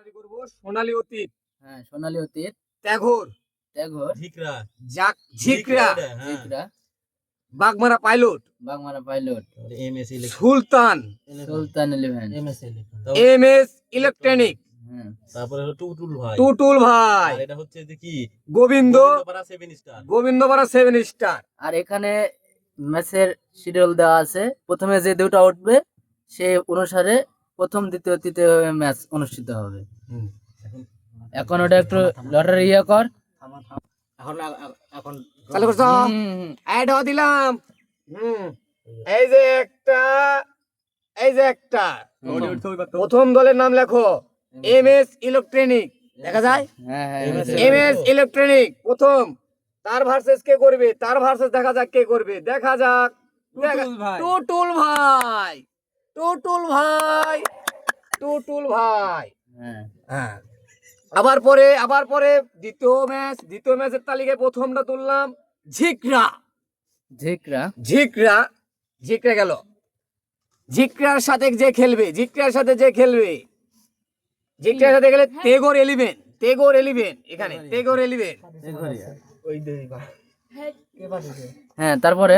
সোনালী করব সোনালী অতীত। হ্যাঁ, সোনালী অতীত, Tagore, Tagore, Jhikra Jhikra, Jikra, Bagmara pilot, Bagmara pilot, MS Sultan, Sultan 11, M S electronic, হ্যাঁ, তারপরে হলো টুটুল ভাই। টুটুল ভাই, আর এটা হচ্ছে যে কি গোবিন্দ, গোবিন্দপাড়া 7 স্টার। গোবিন্দপাড়া 7 স্টার। আর এখানে ম্যাচের শিডিউল দেওয়া আছে। প্রথমে যে দুটো উঠবে সে অনুসারে প্রথম দ্বিতীয় তৃতীয় ম্যাচ অনুষ্ঠিত হবে। এখন ওটা একটু লটারি ইয়ে কর। এখন চালু করছ, হুম, অ্যাড হওয়া দিলাম। এই যে একটা, এই যে একটা, প্রথম দলের নাম লেখো এম এস ইলেকট্রনিক, দেখা যায় হ্যাঁ, হ্যাঁ, এম এস ইলেকট্রনিক প্রথম। তার ভার্সেস কে করবে, তার ভার্সেস দেখা যাক কে করবে, দেখা যাক। টুটুল ভাই, টুটুল ভাই, টুটুল ভাই। হ্যাঁ, হ্যাঁ, আবার পরে দ্বিতীয় ম্যাচের তালিকায় প্রথমটা তুললাম ঝিকরা, জিকরা, ঝিকরা, ঝিকরা গেল। ঝিকরার সাথে যে খেলবে, ঝিকরার সাথে গেলে তেগর 11, তেগর 11, এখানে তেগর 11। হ্যাঁ, তারপরে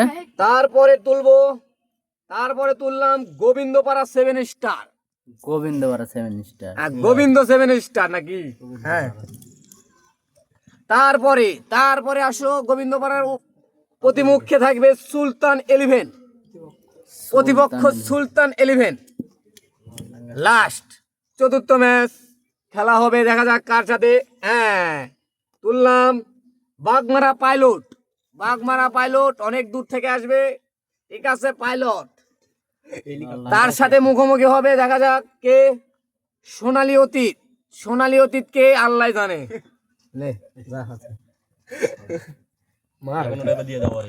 তারপরে তুললাম Gobindapara 7 star. Gobindapara 7 star, Govinda 7 star নাকি? হ্যাঁ, তারপরে আসো গোবিন্দপাড়ার প্রতিমুখে থাকবে সুলতান 11, প্রতিপক্ষ সুলতান 11। লাস্ট চতুর্থ ম্যাচ খেলা হবে, দেখা যাক কার সাথে। হ্যাঁ, তুললাম বাগমারা পাইলট, বাগমারা পাইলট অনেক দূর থেকে আসবে, ঠিক আছে পাইলট। তার সাথে মুখোমুখি হবে, দেখা যাক কে। সোনালী অতীত, সোনালী অতীত কে আল্লাহ জানে। এখন ওটা দিয়ে দাও।